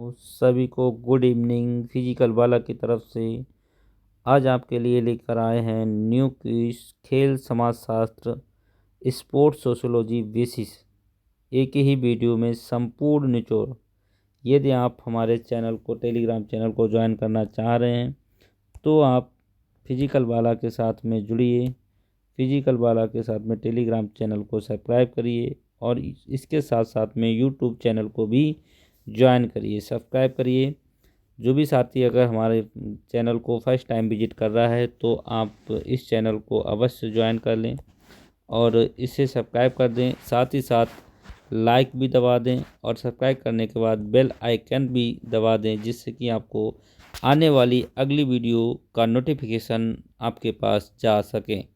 सभी को good evening. Physical वाला की तरफ से आज आपके लिए लेकर आए हैं न्यू क्विज खेल समाजशास्त्र स्पोर्ट्स सोशियोलॉजी बेसिस। एक ही वीडियो में संपूर्ण निचोड़। यदि आप हमारे चैनल को टेलीग्राम चैनल को ज्वाइन करना चाह रहे हैं तो आप फिजिकल वाला के साथ में जुड़िए। फिजिकल वाला के साथ में टेलीग्राम चैनल को सब्सक्राइब करिए और इसके साथ साथ में यूट्यूब चैनल को भी ज्वाइन करिए, सब्सक्राइब करिए। जो भी साथी अगर हमारे चैनल को फर्स्ट टाइम विजिट कर रहा है तो आप इस चैनल को अवश्य ज्वाइन कर लें और इसे सब्सक्राइब कर दें। साथ ही साथ लाइक भी दबा दें और सब्सक्राइब करने के बाद बेल आइकन भी दबा दें, जिससे कि आपको आने वाली अगली वीडियो का नोटिफिकेशन आपके पास जा सके।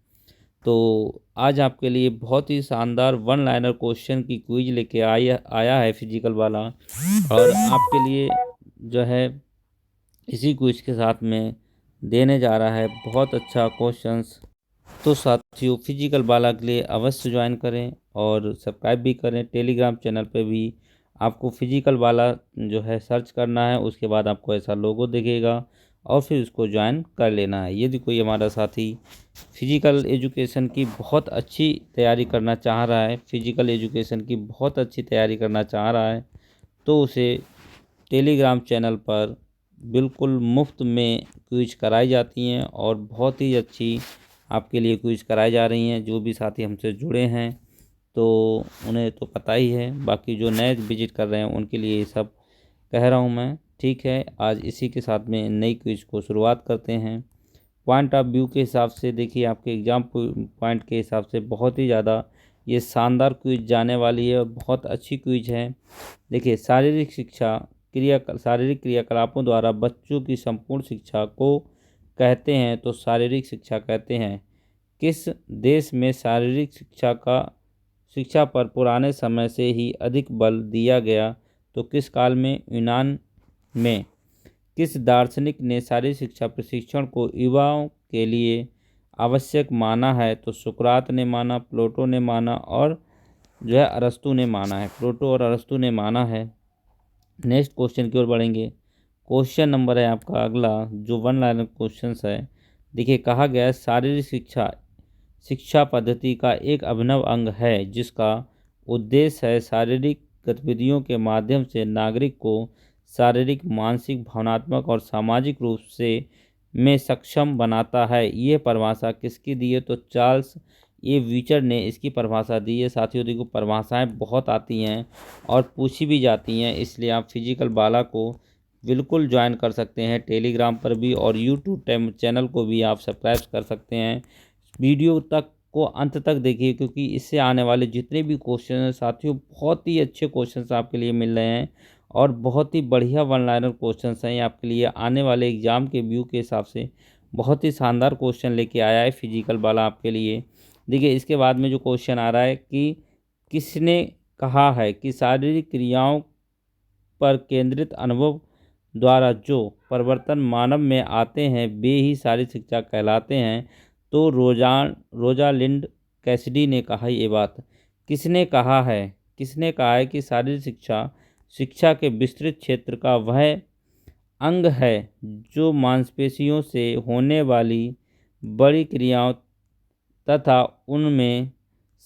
तो आज आपके लिए बहुत ही शानदार वन लाइनर क्वेश्चन की क्विज लेके आया है फिजिकल वाला, और आपके लिए जो है इसी क्विज के साथ में देने जा रहा है बहुत अच्छा क्वेश्चंस। तो साथियों, फिजिकल वाला के लिए अवश्य ज्वाइन करें और सब्सक्राइब भी करें। टेलीग्राम चैनल पे भी आपको फिजिकल वाला जो है सर्च करना है, उसके बाद आपको ऐसा लोगो दिखेगा और फिर उसको ज्वाइन कर लेना है। यदि कोई हमारा साथी फिजिकल एजुकेशन की बहुत अच्छी तैयारी करना चाह रहा है, फिजिकल एजुकेशन की बहुत अच्छी तैयारी करना चाह रहा है, तो उसे टेलीग्राम चैनल पर बिल्कुल मुफ्त में क्विज कराई जाती हैं और बहुत ही अच्छी आपके लिए क्विज कराई जा रही हैं। जो भी साथी हमसे जुड़े हैं तो उन्हें तो पता ही है, बाकी जो नए विजिट कर रहे हैं उनके लिए ये सब कह रहा हूँ मैं। ठीक है, आज इसी के साथ में नई क्विज को शुरुआत करते हैं। पॉइंट ऑफ व्यू के हिसाब से देखिए, आपके एग्ज़ाम पॉइंट के हिसाब से बहुत ही ज़्यादा ये शानदार क्विज जाने वाली है और बहुत अच्छी क्विज है। देखिए, शारीरिक क्रियाकलापों द्वारा बच्चों की संपूर्ण शिक्षा को कहते हैं तो शारीरिक शिक्षा कहते हैं। किस देश में शारीरिक शिक्षा पर पुराने समय से ही अधिक बल दिया गया तो किस काल में? यूनान में। किस दार्शनिक ने शारीरिक शिक्षा प्रशिक्षण को युवाओं के लिए आवश्यक माना है? तो सुकरात ने माना, प्लेटो ने माना और जो है अरस्तु ने माना है। प्लेटो और अरस्तु ने माना है। नेक्स्ट क्वेश्चन की ओर बढ़ेंगे। क्वेश्चन नंबर है आपका अगला, जो वन लाइनर क्वेश्चन है। देखिए, कहा गया है शारीरिक शिक्षा पद्धति का एक अभिनव अंग है जिसका उद्देश्य है शारीरिक गतिविधियों के माध्यम से नागरिक को शारीरिक, मानसिक, भावनात्मक और सामाजिक रूप से में सक्षम बनाता है। ये परिभाषा किसकी दी है? तो चार्ल्स ए विचर ने इसकी परिभाषा दी है। साथियों, देखो परिभाषाएं बहुत आती हैं और पूछी भी जाती हैं, इसलिए आप फिजिकल वाला को बिल्कुल ज्वाइन कर सकते हैं टेलीग्राम पर भी, और यूट्यूब चैनल को भी आप सब्सक्राइब कर सकते हैं। वीडियो तक को अंत तक देखिए, क्योंकि इससे आने वाले जितने भी क्वेश्चन हैं साथियों, बहुत ही अच्छे क्वेश्चंस आपके लिए मिल रहे हैं और बहुत ही बढ़िया वन लाइनर क्वेश्चंस हैं आपके लिए। आने वाले एग्जाम के व्यू के हिसाब से बहुत ही शानदार क्वेश्चन लेके आया है फिजिकल वाला आपके लिए। देखिए, इसके बाद में जो क्वेश्चन आ रहा है कि किसने कहा है कि शारीरिक क्रियाओं पर केंद्रित अनुभव द्वारा जो परिवर्तन मानव में आते हैं वे ही शारीरिक शिक्षा कहलाते हैं? तो रोजालिंड कैसिडी ने कहा ये बात। किसने कहा है? कि शारीरिक शिक्षा के विस्तृत क्षेत्र का वह अंग है जो मांसपेशियों से होने वाली बड़ी क्रियाओं तथा उनमें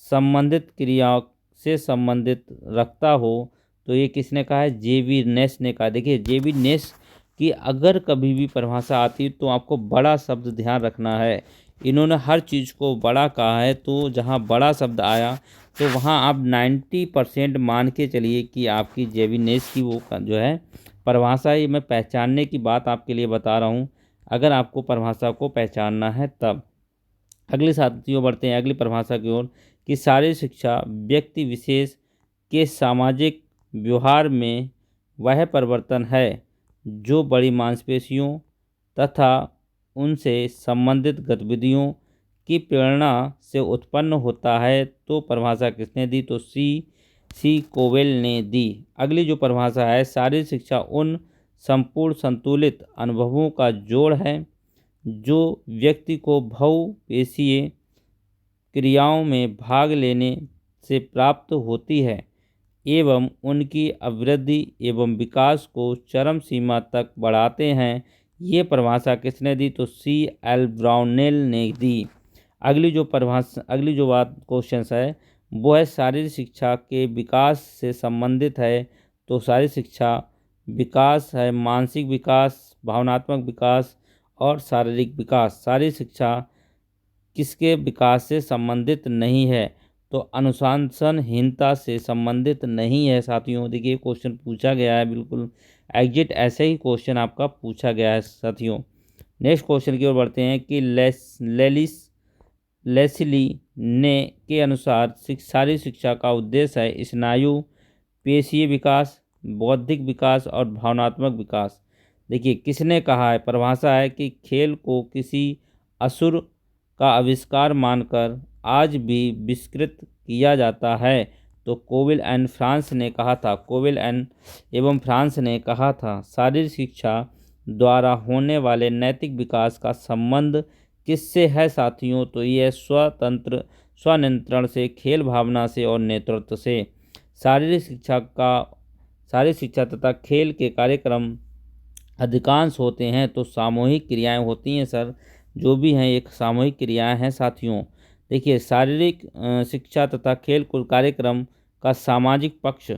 संबंधित क्रियाओं से संबंधित रखता हो। तो ये किसने कहा है? जे.बी. नेस ने कहा। देखिए, जे.बी. नेस की अगर कभी भी परिभाषा आती तो आपको बड़ा शब्द ध्यान रखना है। इन्होंने हर चीज़ को बड़ा कहा है, तो जहाँ बड़ा शब्द आया तो वहाँ आप 90% मान के चलिए कि आपकी जे.बी. नेस की वो जो है परिभाषा। ये मैं पहचानने की बात आपके लिए बता रहा हूँ, अगर आपको परिभाषा को पहचानना है तब। अगले साथियों बढ़ते हैं अगली परिभाषा की ओर कि शारीरिक शिक्षा व्यक्ति विशेष के सामाजिक व्यवहार में वह परिवर्तन है जो बड़ी मांसपेशियों तथा उनसे संबंधित गतिविधियों की प्रेरणा से उत्पन्न होता है। तो परिभाषा किसने दी? तो सी कोवेल ने दी। अगली जो परिभाषा है, शारीरिक शिक्षा उन संपूर्ण संतुलित अनुभवों का जोड़ है जो व्यक्ति को बहुपेशीय क्रियाओं में भाग लेने से प्राप्त होती है। एवं उनकी अभिवृद्धि एवं विकास को चरम सीमा तक बढ़ाते हैं। ये परिभाषा किसने दी? तो C.L. ब्राउनेल ने दी। अगली जो बात क्वेश्चन है वो है शारीरिक शिक्षा के विकास से संबंधित है। तो शारीरिक शिक्षा विकास है मानसिक विकास, भावनात्मक विकास और शारीरिक विकास। शारीरिक शिक्षा किसके विकास से संबंधित नहीं है? तो अनुशासनहीनता से संबंधित नहीं है साथियों। देखिए क्वेश्चन पूछा गया है, बिल्कुल एग्जिट ऐसे ही क्वेश्चन आपका पूछा गया है साथियों। नेक्स्ट क्वेश्चन की ओर बढ़ते हैं कि लेस्ली ने के अनुसार शारीरिक शिक्षा का उद्देश्य है स्नायु पेशीय विकास, बौद्धिक विकास और भावनात्मक विकास। देखिए किसने कहा है? परिभाषा है कि खेल को किसी असुर का आविष्कार मानकर आज भी विस्कृत किया जाता है। तो कोविल एंड फ्रांस ने कहा था, कोविल एंड एवं फ्रांस ने कहा था, शारीरिक शिक्षा द्वारा होने वाले नैतिक विकास का संबंध किससे है साथियों? तो ये स्वनियंत्रण से, खेल भावना से और नेतृत्व से। शारीरिक शिक्षा तथा खेल के कार्यक्रम अधिकांश होते हैं तो सामूहिक क्रियाएं होती हैं सर, जो भी हैं एक सामूहिक क्रियाएं हैं साथियों। देखिए शारीरिक शिक्षा तथा खेल कूद कार्यक्रम का सामाजिक पक्ष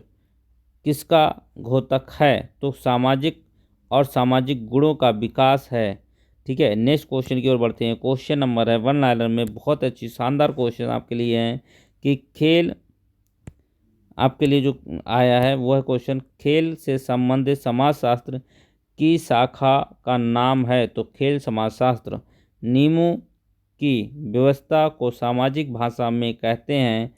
किसका घोतक है? तो सामाजिक और सामाजिक गुणों का विकास है। ठीक है, नेक्स्ट क्वेश्चन की ओर बढ़ते हैं। क्वेश्चन नंबर है 1 लाइनर में बहुत अच्छी शानदार क्वेश्चन आपके लिए है कि खेल आपके लिए जो आया है वो है क्वेश्चन, खेल से संबंधित समाजशास्त्र की शाखा का नाम है? तो खेल समाजशास्त्र। नियमों की व्यवस्था को सामाजिक भाषा में कहते हैं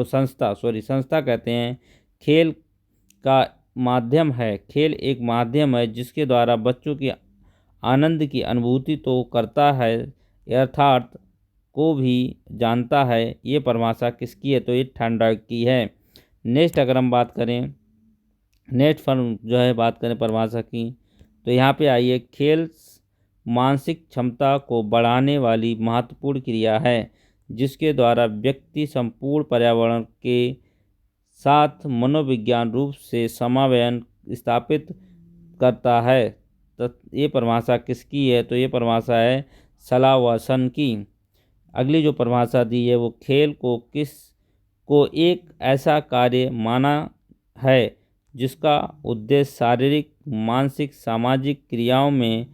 संस्था कहते हैं। खेल का माध्यम है, खेल एक माध्यम है जिसके द्वारा बच्चों की आनंद की अनुभूति तो करता है अर्थात को भी जानता है। ये परिभाषा किसकी है? तो ये थॉर्नडाइक की है। नेक्स्ट अगर हम बात करें, नेक्स्ट फॉर्म जो है बात करें परिभाषा की, तो यहाँ पे आइए, खेल मानसिक क्षमता को बढ़ाने वाली महत्वपूर्ण क्रिया है जिसके द्वारा व्यक्ति संपूर्ण पर्यावरण के साथ मनोविज्ञान रूप से समन्वय स्थापित करता है। तो ये परिभाषा किसकी है? तो ये परिभाषा है सलावसन की। अगली जो परिभाषा दी है वो खेल को एक ऐसा कार्य माना है जिसका उद्देश्य शारीरिक, मानसिक, सामाजिक क्रियाओं में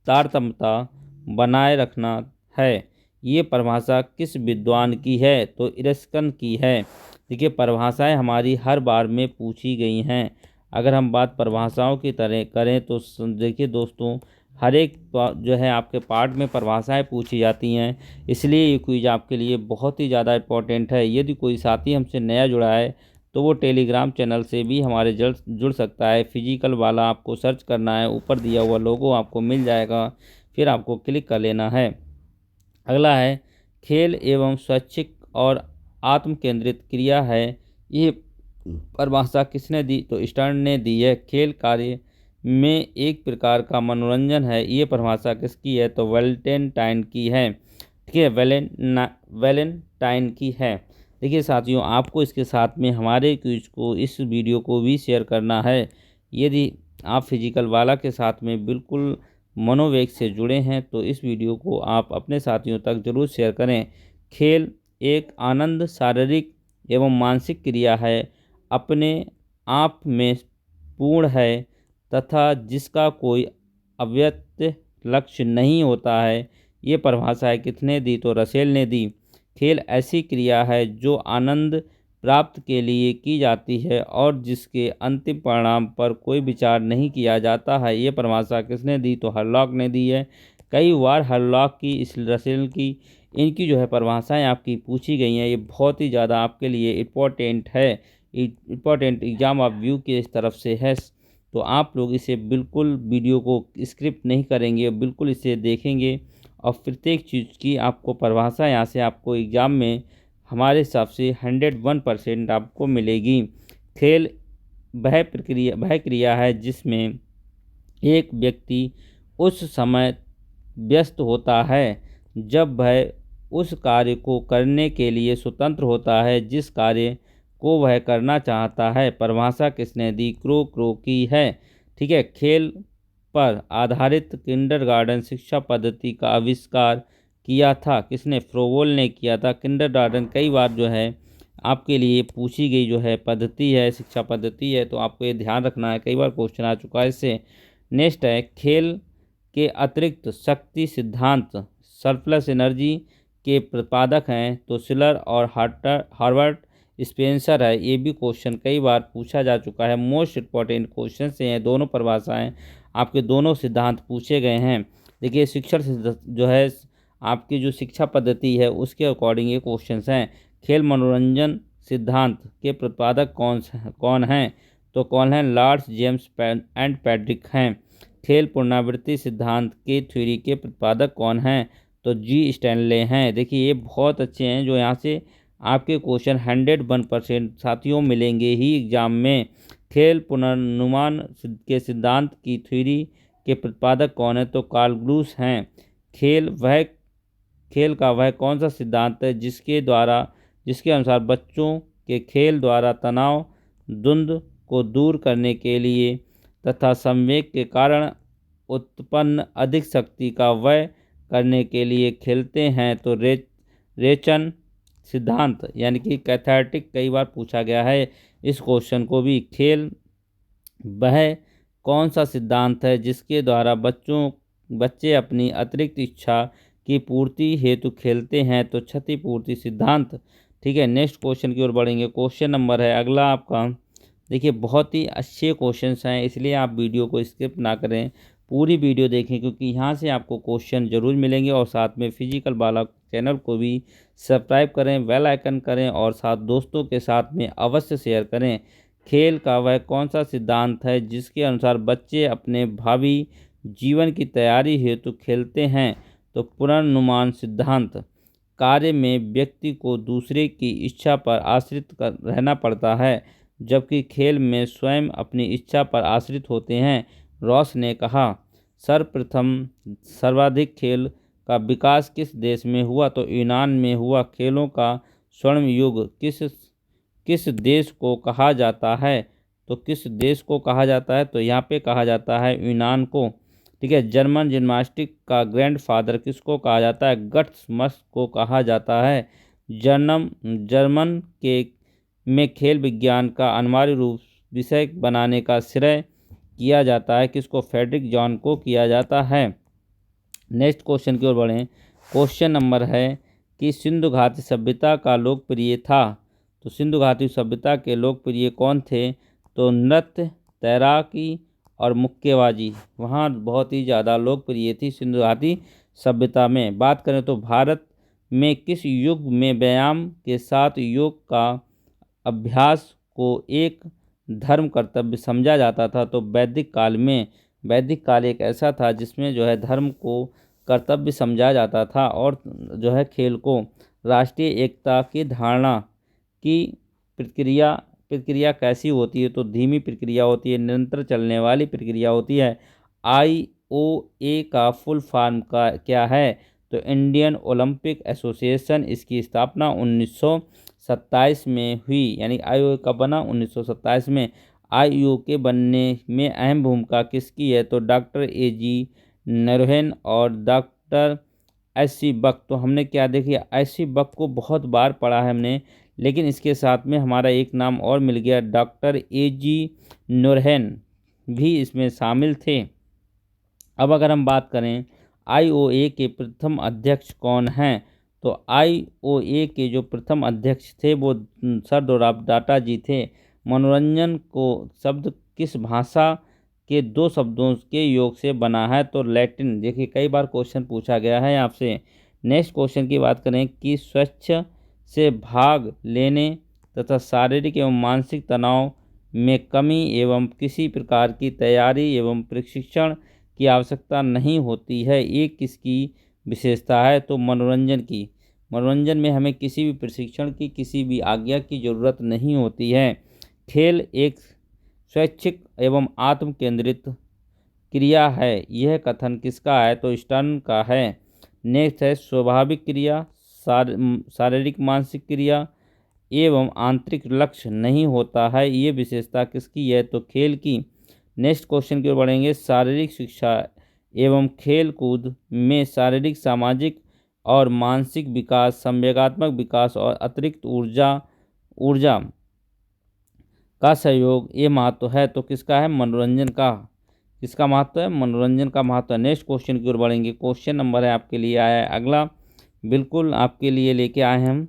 तारतम्यता बनाए रखना है। ये परिभाषा किस विद्वान की है? तो इरस्किन की है। देखिए परिभाषाएं हमारी हर बार में पूछी गई हैं। अगर हम बात परिभाषाओं की तरह करें तो देखिए दोस्तों, हर एक जो है आपके पार्ट में परिभाषाएं पूछी जाती हैं, इसलिए ये क्विज आपके लिए बहुत ही ज़्यादा इम्पोर्टेंट है। यदि कोई साथी हमसे नया जुड़ा है तो वो टेलीग्राम चैनल से भी हमारे जुड़ सकता है। फिजिकल वाला आपको सर्च करना है, ऊपर दिया हुआ लोगो आपको मिल जाएगा, फिर आपको क्लिक कर लेना है। अगला है खेल एवं स्वैच्छिक और आत्म केंद्रित क्रिया है। ये परिभाषा किसने दी? तो स्टर्न ने दी है। खेल कार्य में एक प्रकार का मनोरंजन है। ये परिभाषा किसकी है? तो वैलेंटाइन की है। ठीक है, वैलेंटाइन की है। देखिए साथियों, आपको इसके साथ में हमारे क्विज को, इस वीडियो को भी शेयर करना है। यदि आप फिजिकल वाला के साथ में बिल्कुल मनोवेग से जुड़े हैं तो इस वीडियो को आप अपने साथियों तक जरूर शेयर करें। खेल एक आनंद शारीरिक एवं मानसिक क्रिया है, अपने आप में पूर्ण है तथा जिसका कोई अव्यक्त लक्ष्य नहीं होता है। ये परिभाषा है किसने दी? तो रसेल ने दी। खेल ऐसी क्रिया है जो आनंद प्राप्त के लिए की जाती है और जिसके अंतिम परिणाम पर कोई विचार नहीं किया जाता है। ये परिभाषा किसने दी? तो हरलॉक ने दी है। कई बार हरलॉक की, इस रसेल की, इनकी जो है परिभाषाएं आपकी पूछी गई हैं। ये बहुत ही ज़्यादा आपके लिए इम्पोर्टेंट है, इम्पोर्टेंट एग्जाम ऑफ व्यू की इस तरफ से है। तो आप लोग इसे बिल्कुल वीडियो को स्क्रिप्ट नहीं करेंगे, बिल्कुल इसे देखेंगे और प्रत्येक चीज़ की आपको परिभाषा यहाँ से आपको एग्ज़ाम में हमारे हिसाब से 101% आपको मिलेगी। खेल वह क्रिया है जिसमें एक व्यक्ति उस समय व्यस्त होता है जब वह उस कार्य को करने के लिए स्वतंत्र होता है जिस कार्य को वह करना चाहता है। परिभाषा किसने दी? क्रो की है। ठीक है। खेल पर आधारित किंडरगार्टन शिक्षा पद्धति का आविष्कार किया था किसने? फ्रोबोल ने किया था। किंडरगार्टन कई बार जो है आपके लिए पूछी गई जो है पद्धति है, शिक्षा पद्धति है, तो आपको ये ध्यान रखना है, कई बार क्वेश्चन आ चुका है इससे। नेक्स्ट है, खेल के अतिरिक्त शक्ति सिद्धांत सरप्लस एनर्जी के प्रतिपादक हैं तो शिलर और हार्वर्ड स्पेंसर है। ये भी क्वेश्चन कई बार पूछा जा चुका है। मोस्ट इम्पॉर्टेंट क्वेश्चन से हैं दोनों परिभाषाएं, आपके दोनों सिद्धांत पूछे गए हैं। देखिए शिक्षण जो है आपकी जो शिक्षा पद्धति है उसके अकॉर्डिंग ये क्वेश्चंस हैं। खेल मनोरंजन सिद्धांत के प्रतिपादक कौन हैं? तो कौन है? लॉर्ड जेम्स एंड पैट्रिक हैं। खेल पुनरावृत्ति सिद्धांत के थ्योरी के प्रतिपादक कौन हैं? तो जी स्टैनले हैं। देखिए ये बहुत अच्छे हैं जो यहाँ से आपके क्वेश्चन 101% साथियों मिलेंगे ही एग्जाम में। खेल पुनर्निर्माण के सिद्धांत की थ्योरी के प्रतिपादक कौन है? तो कार्ल ग्लूस हैं। खेल का वह कौन सा सिद्धांत है जिसके अनुसार बच्चों के खेल द्वारा तनाव द्वंद्व को दूर करने के लिए तथा संवेग के कारण उत्पन्न अधिक शक्ति का व्यय करने के लिए खेलते हैं? तो रेचन सिद्धांत यानी कि कैथार्टिक कई बार पूछा गया है इस क्वेश्चन को भी। खेल वह कौन सा सिद्धांत है जिसके द्वारा बच्चे अपनी अतिरिक्त इच्छा की पूर्ति हेतु खेलते हैं? तो क्षतिपूर्ति सिद्धांत। ठीक है। नेक्स्ट क्वेश्चन की ओर बढ़ेंगे। क्वेश्चन नंबर है अगला आपका। देखिए बहुत ही अच्छे क्वेश्चंस हैं इसलिए आप वीडियो को स्किप ना करें, पूरी वीडियो देखें क्योंकि यहाँ से आपको क्वेश्चन जरूर मिलेंगे। और साथ में फिजिकल बालक चैनल को भी सब्सक्राइब करें, बेल आइकन करें और साथ दोस्तों के साथ में अवश्य शेयर करें। खेल का वह कौन सा सिद्धांत है जिसके अनुसार बच्चे अपने भावी जीवन की तैयारी हेतु खेलते हैं? तो पुनर्निर्माण सिद्धांत। कार्य में व्यक्ति को दूसरे की इच्छा पर आश्रित रहना पड़ता है जबकि खेल में स्वयं अपनी इच्छा पर आश्रित होते हैं। रॉस ने कहा। सर्वप्रथम सर्वाधिक खेल का विकास किस देश में हुआ? तो यूनान में हुआ। खेलों का स्वर्ण युग किस देश को कहा जाता है? तो किस देश को कहा जाता है? तो यहाँ पे कहा जाता है यूनान को। ठीक है। जर्मन जिम्नास्टिक का ग्रैंडफादर किसको कहा जाता है? गट्स मस्क को कहा जाता है। जर्मन में खेल विज्ञान का अनिवार्य रूप विषय बनाने का श्रेय किया जाता है किसको? फ्रेडरिक जॉन को किया जाता है। नेक्स्ट क्वेश्चन की ओर बढ़ें। क्वेश्चन नंबर है कि सिंधु घाटी सभ्यता का लोकप्रिय था। तो सिंधु घाटी सभ्यता के लोकप्रिय कौन थे? तो नृत्य, तैराकी और मुक्केबाजी वहाँ बहुत ही ज़्यादा लोकप्रिय थी सिंधु घाटी सभ्यता में। बात करें तो भारत में किस युग में व्यायाम के साथ योग का अभ्यास को एक धर्म कर्तव्य समझा जाता था? तो वैदिक काल में। वैदिक काल एक ऐसा था जिसमें जो है धर्म को कर्तव्य समझा जाता था और जो है खेल को राष्ट्रीय एकता की धारणा की प्रक्रिया कैसी होती है? तो धीमी प्रक्रिया होती है, निरंतर चलने वाली प्रक्रिया होती है। IOA का फुल फॉर्म का क्या है? तो इंडियन ओलंपिक एसोसिएशन। इसकी स्थापना 1927 में हुई। यानी IOA कब बना? 1927 में। IOA के बनने में अहम भूमिका किसकी है? तो डॉक्टर AG नरवणे और डॉक्टर SC बक। तो हमने क्या देखिए SC बक को बहुत बार पढ़ा है हमने, लेकिन इसके साथ में हमारा एक नाम और मिल गया, डॉक्टर AG नरवणे भी इसमें शामिल थे। अब अगर हम बात करें IOA के प्रथम अध्यक्ष कौन हैं? तो IOA के जो प्रथम अध्यक्ष थे वो सर दोराब टाटा जी थे। मनोरंजन को शब्द किस भाषा के दो शब्दों के योग से बना है? तो लैटिन। देखिए कई बार क्वेश्चन पूछा गया है आपसे। नेक्स्ट क्वेश्चन की बात करें कि स्वच्छ से भाग लेने तथा शारीरिक एवं मानसिक तनाव में कमी एवं किसी प्रकार की तैयारी एवं प्रशिक्षण की आवश्यकता नहीं होती है, ये किसकी विशेषता है? तो मनोरंजन की। मनोरंजन में हमें किसी भी प्रशिक्षण की, किसी भी आज्ञा की ज़रूरत नहीं होती है। खेल एक स्वैच्छिक एवं आत्म केंद्रित क्रिया है, यह कथन किसका है? तो स्टर्न का है। नेक्स्ट है स्वाभाविक क्रिया, शारीरिक मानसिक क्रिया एवं आंतरिक लक्ष्य नहीं होता है, ये विशेषता किसकी है? तो खेल की। नेक्स्ट क्वेश्चन की ओर बढ़ेंगे। शारीरिक शिक्षा एवं खेल कूद में शारीरिक, सामाजिक और मानसिक विकास, संवेगात्मक विकास और अतिरिक्त ऊर्जा का सहयोग, ये महत्व है। तो किसका है? मनोरंजन का। किसका महत्व है? मनोरंजन का महत्व है। नेक्स्ट क्वेश्चन की ओर बढ़ेंगे। क्वेश्चन नंबर है आपके लिए आया है अगला, बिल्कुल आपके लिए लेके आए हैं हम।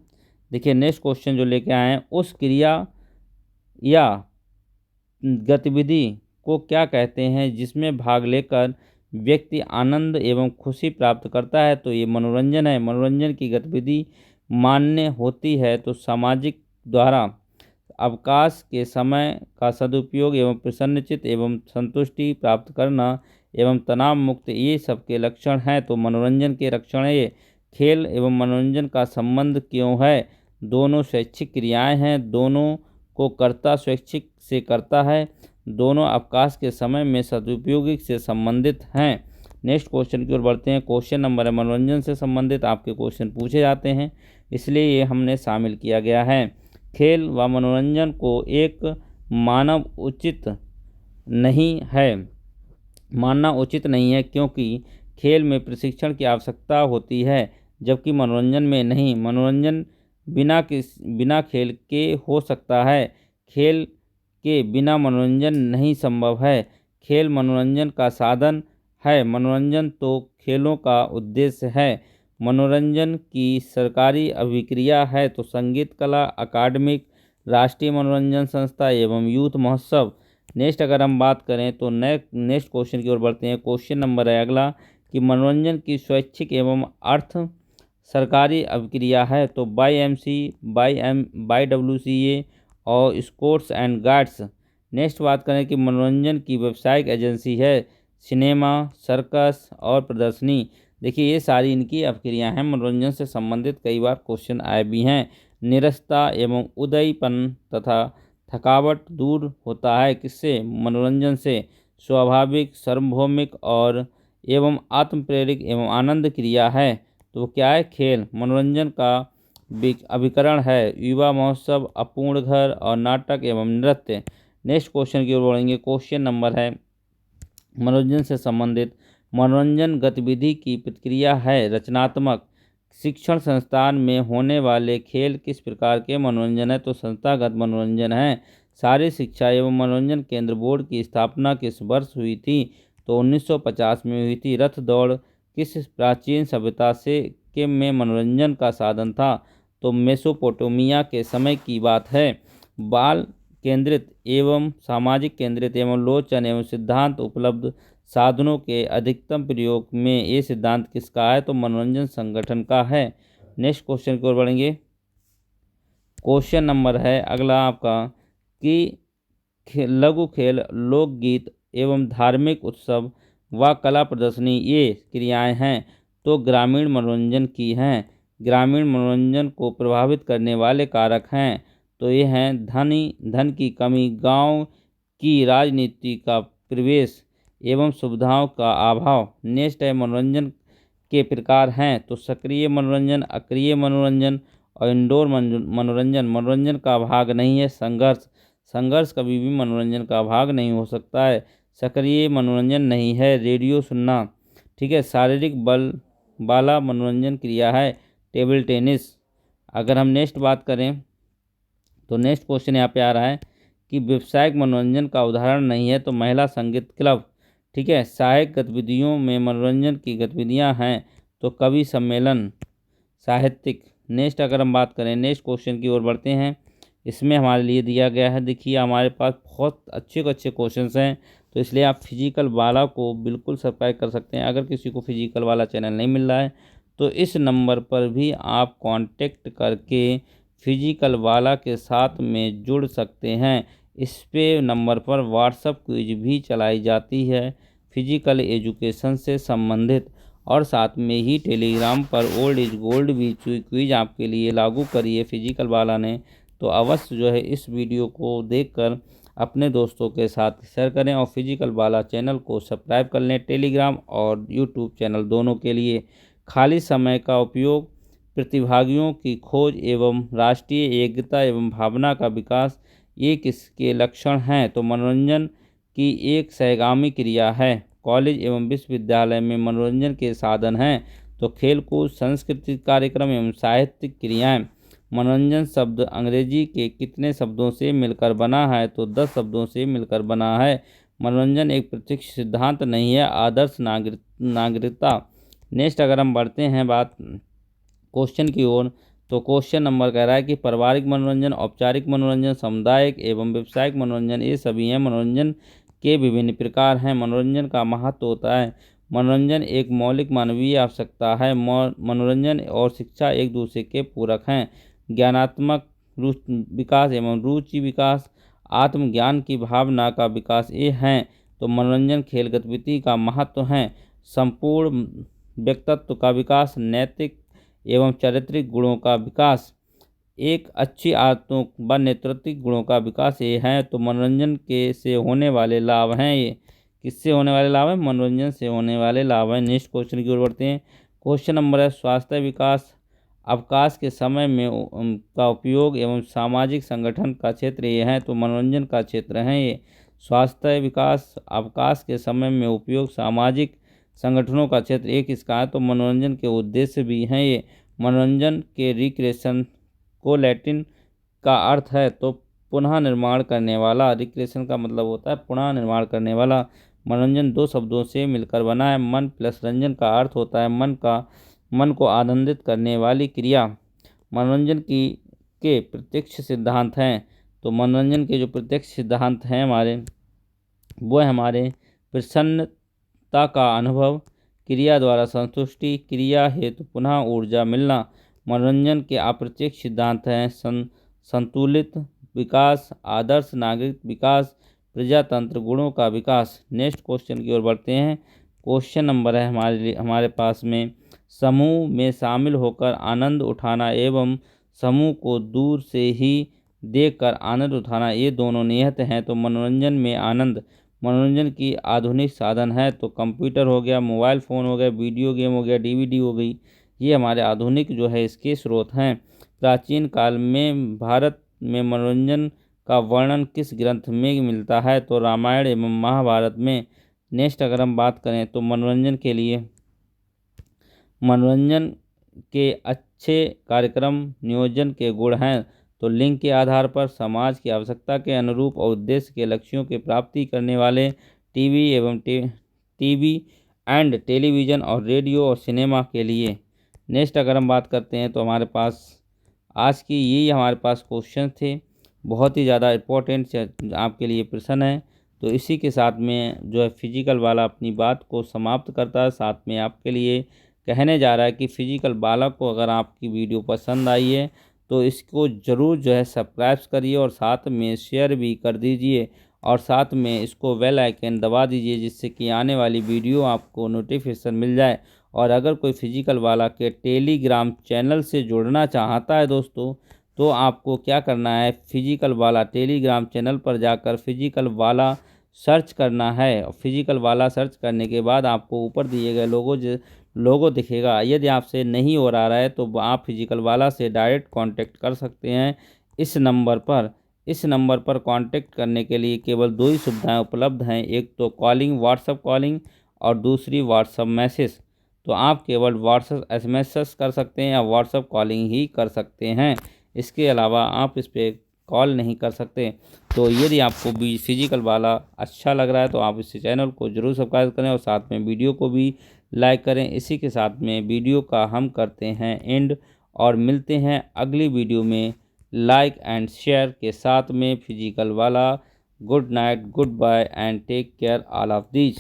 देखिए नेक्स्ट क्वेश्चन जो लेके आए हैं, उस क्रिया या गतिविधि को क्या कहते हैं जिसमें भाग लेकर व्यक्ति आनंद एवं खुशी प्राप्त करता है? तो ये मनोरंजन है। मनोरंजन की गतिविधि मान्य होती है तो सामाजिक द्वारा अवकाश के समय का सदुपयोग एवं प्रसन्नचित्त एवं संतुष्टि प्राप्त करना एवं तनाव मुक्त, ये सबके लक्षण हैं। तो मनोरंजन के लक्षण है ये। खेल एवं मनोरंजन का संबंध क्यों है? दोनों स्वैच्छिक क्रियाएं हैं, दोनों को कर्ता स्वैच्छिक से करता है, दोनों अवकाश के समय में सदुपयोग से संबंधित हैं। नेक्स्ट क्वेश्चन की ओर बढ़ते हैं। क्वेश्चन नंबर है, मनोरंजन से संबंधित आपके क्वेश्चन पूछे जाते हैं, इसलिए ये हमने शामिल किया गया है। खेल व मनोरंजन को एक मानव उचित नहीं है, मानना उचित नहीं है, क्योंकि खेल में प्रशिक्षण की आवश्यकता होती है जबकि मनोरंजन में नहीं। मनोरंजन बिना खेल के हो सकता है, खेल के बिना मनोरंजन नहीं संभव है। खेल मनोरंजन का साधन है, मनोरंजन तो खेलों का उद्देश्य है। मनोरंजन की सरकारी अभिक्रिया है तो संगीत, कला अकादमिक, राष्ट्रीय मनोरंजन संस्था एवं यूथ महोत्सव। नेक्स्ट अगर हम बात करें तो नेक्स्ट क्वेश्चन की ओर बढ़ते हैं। क्वेश्चन नंबर है अगला कि मनोरंजन की स्वैच्छिक एवं अर्थ सरकारी अभिक्रिया है तो YMC, YWCA और स्पोर्ट्स एंड गाइड्स। नेक्स्ट बात करें कि मनोरंजन की व्यावसायिक एजेंसी है सिनेमा, सर्कस और प्रदर्शनी। देखिए ये सारी इनकी अभिक्रियाएँ हैं। मनोरंजन से संबंधित कई बार क्वेश्चन आए भी हैं। निरस्ता एवं उदयीपन तथा थकावट दूर होता है किससे? मनोरंजन से। स्वाभाविक, सार्वभौमिक और एवं आत्मप्रेरित एवं आनंद क्रिया है तो क्या है? खेल। मनोरंजन का अभिकरण है युवा महोत्सव, अपूर्ण घर और नाटक एवं नृत्य। नेक्स्ट क्वेश्चन की ओर बढ़ेंगे। क्वेश्चन नंबर है, मनोरंजन से संबंधित मनोरंजन गतिविधि की प्रतिक्रिया है रचनात्मक। शिक्षण संस्थान में होने वाले खेल किस प्रकार के मनोरंजन है? तो संस्थागत मनोरंजन है। शारीरिक शिक्षा एवं मनोरंजन केंद्र बोर्ड की स्थापना किस वर्ष हुई थी? तो 1950 में हुई थी। रथ दौड़ किस प्राचीन सभ्यता में मनोरंजन का साधन था? तो मेसोपोटामिया के समय की बात है। बाल केंद्रित एवं सामाजिक केंद्रित एवं लोचन एवं सिद्धांत उपलब्ध साधनों के अधिकतम प्रयोग में ये सिद्धांत किसका है? तो मनोरंजन संगठन का है। नेक्स्ट क्वेश्चन की ओर बढ़ेंगे। क्वेश्चन नंबर है अगला आपका कि लघु खेल, लोकगीत एवं धार्मिक उत्सव व कला प्रदर्शनी, ये क्रियाएं हैं तो ग्रामीण मनोरंजन की हैं। ग्रामीण मनोरंजन को प्रभावित करने वाले कारक हैं तो ये हैं धन की कमी, गांव की राजनीति का प्रवेश एवं सुविधाओं का अभाव। नेक्स्ट है, मनोरंजन के प्रकार हैं तो सक्रिय मनोरंजन, अक्रिय मनोरंजन और इंडोर मनोरंजन। मनोरंजन का भाग नहीं है संघर्ष कभी भी मनोरंजन का भाग नहीं हो सकता है। सक्रिय मनोरंजन नहीं है रेडियो सुनना, ठीक है। शारीरिक बल वाला मनोरंजन क्रिया है टेबल टेनिस। अगर हम नेक्स्ट बात करें तो नेक्स्ट क्वेश्चन यहाँ पे आ रहा है कि व्यावसायिक मनोरंजन का उदाहरण नहीं है तो महिला संगीत क्लब, ठीक है। सहायक गतिविधियों में मनोरंजन की गतिविधियाँ हैं तो कवि सम्मेलन, साहित्यिक। नेक्स्ट अगर हम बात करें नेक्स्ट क्वेश्चन की ओर बढ़ते हैं, इसमें हमारे लिए दिया गया है, देखिए हमारे पास बहुत अच्छे क्वेश्चंस हैं तो इसलिए आप फिजिकल वाला को बिल्कुल सब्सक्राइब कर सकते हैं। अगर किसी को फिजिकल वाला चैनल नहीं मिल रहा है तो इस नंबर पर भी आप कांटेक्ट करके फिजिकल वाला के साथ में जुड़ सकते हैं। इस पे नंबर पर व्हाट्सएप क्विज भी चलाई जाती है फिजिकल एजुकेशन से संबंधित, और साथ में ही टेलीग्राम पर ओल्ड इज गोल्ड भी क्विज आपके लिए लागू करी है फिजिकल वाला ने। तो अवश्य जो है इस वीडियो को देखकर अपने दोस्तों के साथ शेयर करें और फिजिकल वाला चैनल को सब्सक्राइब कर लें, टेलीग्राम और यूट्यूब चैनल दोनों के लिए। खाली समय का उपयोग प्रतिभागियों की खोज एवं राष्ट्रीय एकता एवं भावना का विकास ये किसके लक्षण हैं? तो मनोरंजन की एक सहगामी क्रिया है। कॉलेज एवं विश्वविद्यालय में मनोरंजन के साधन हैं तो खेलकूद, सांस्कृतिक कार्यक्रम एवं साहित्यिक क्रियाएं। मनोरंजन शब्द अंग्रेजी के कितने शब्दों से मिलकर बना है? तो 10 शब्दों से मिलकर बना है। मनोरंजन एक प्रत्यक्ष सिद्धांत नहीं है, आदर्श नागरिकता। नेक्स्ट अगर हम बढ़ते हैं बात क्वेश्चन की ओर, तो क्वेश्चन नंबर कह रहा है कि पारिवारिक मनोरंजन, औपचारिक मनोरंजन, सामुदायिक एवं व्यावसायिक मनोरंजन ये सभी हैं। मनोरंजन के विभिन्न प्रकार हैं। मनोरंजन का महत्व होता है। मनोरंजन एक मौलिक मानवीय आवश्यकता है। मनोरंजन और शिक्षा एक दूसरे के पूरक हैं। ज्ञानात्मक विकास एवं रुचि विकास, आत्मज्ञान की भावना का विकास ये हैं। तो मनोरंजन खेल गतिविधि का महत्व है। संपूर्ण व्यक्तित्व का विकास, नैतिक एवं चारित्रिक गुणों का विकास, एक अच्छी आदतों व नेतृत्व गुणों का विकास ये है। तो मनोरंजन के से होने वाले लाभ हैं। ये किससे होने वाले लाभ हैं? मनोरंजन से होने वाले लाभ हैं। नेक्स्ट क्वेश्चन की ओर बढ़ते हैं। क्वेश्चन नंबर है स्वास्थ्य विकास, अवकाश के समय में का उपयोग एवं सामाजिक संगठन का क्षेत्र ये है। तो मनोरंजन का क्षेत्र है ये। स्वास्थ्य विकास, अवकाश के समय में उपयोग, सामाजिक संगठनों का क्षेत्र एक इसका है। तो मनोरंजन के उद्देश्य भी हैं ये। मनोरंजन के रिक्रिएशन को लैटिन का अर्थ है तो पुनः निर्माण करने वाला। रिक्रिएशन का मतलब होता है पुनः निर्माण करने वाला। मनोरंजन 2 शब्दों से मिलकर बना है। मन प्लस रंजन का अर्थ होता है मन को आनंदित करने वाली क्रिया। मनोरंजन के प्रत्यक्ष सिद्धांत हैं। तो मनोरंजन के जो प्रत्यक्ष सिद्धांत हैं वो हमारे प्रसन्नता का अनुभव, क्रिया द्वारा संतुष्टि, क्रिया हेतु पुनः ऊर्जा मिलना। मनोरंजन के अप्रत्यक्ष सिद्धांत हैं संतुलित विकास, आदर्श नागरिक विकास, प्रजातंत्र गुणों का विकास। नेक्स्ट क्वेश्चन की ओर बढ़ते हैं। क्वेश्चन नंबर है हमारे पास में समूह में शामिल होकर आनंद उठाना एवं समूह को दूर से ही देखकर आनंद उठाना ये दोनों नियत हैं। तो मनोरंजन में आनंद, मनोरंजन की आधुनिक साधन है तो कंप्यूटर हो गया, मोबाइल फ़ोन हो गया, वीडियो गेम हो गया, डीवीडी हो गई, ये हमारे आधुनिक जो है इसके स्रोत हैं। प्राचीन काल में भारत में मनोरंजन का वर्णन किस ग्रंथ में मिलता है? तो रामायण एवं महाभारत में। नेक्स्ट अगर हम बात करें तो मनोरंजन के अच्छे कार्यक्रम नियोजन के गुण हैं। तो लिंग के आधार पर, समाज की आवश्यकता के अनुरूप और उद्देश्य के लक्ष्यों की प्राप्ति करने वाले, टीवी एंड टेलीविज़न और रेडियो और सिनेमा के लिए। नेक्स्ट अगर हम बात करते हैं तो हमारे पास आज की यही हमारे पास क्वेश्चन थे। बहुत ही ज़्यादा इम्पोर्टेंट आपके लिए प्रश्न है। तो इसी के साथ में जो है फिजिकल वाला अपनी बात को समाप्त करता है। साथ में आपके लिए कहने जा रहा है कि फिजिकल वाला को अगर आपकी वीडियो पसंद आई है तो इसको ज़रूर जो है सब्सक्राइब करिए और साथ में शेयर भी कर दीजिए और साथ में इसको बेल आइकन दबा दीजिए जिससे कि आने वाली वीडियो आपको नोटिफिकेशन मिल जाए। और अगर कोई फिजिकल वाला के टेलीग्राम चैनल से जुड़ना चाहता है दोस्तों तो आपको क्या करना है, फिजिकल वाला टेलीग्राम चैनल पर जाकर फिजिकल वाला सर्च करना है। फिजिकल वाला सर्च करने के बाद आपको ऊपर दिए गए लोगो दिखेगा। यदि आपसे नहीं हो रहा है तो आप फिजिकल वाला से डायरेक्ट कांटेक्ट कर सकते हैं इस नंबर पर कांटेक्ट करने के लिए केवल 2 ही सुविधाएं उपलब्ध हैं। एक तो कॉलिंग, व्हाट्सएप कॉलिंग और दूसरी व्हाट्सएप मैसेज। तो आप केवल व्हाट्सएप एसएमएस कर सकते हैं या व्हाट्सएप कॉलिंग ही कर सकते हैं। इसके अलावा आप इस पर कॉल नहीं कर सकते। तो यदि आपको भी फिजिकल वाला अच्छा लग रहा है तो आप इस चैनल को जरूर सब्सक्राइब करें और साथ में वीडियो को भी लाइक करें। इसी के साथ में वीडियो का हम करते हैं एंड और मिलते हैं अगली वीडियो में लाइक एंड शेयर के साथ में फिजिकल वाला। Good night, goodbye and take care all of these.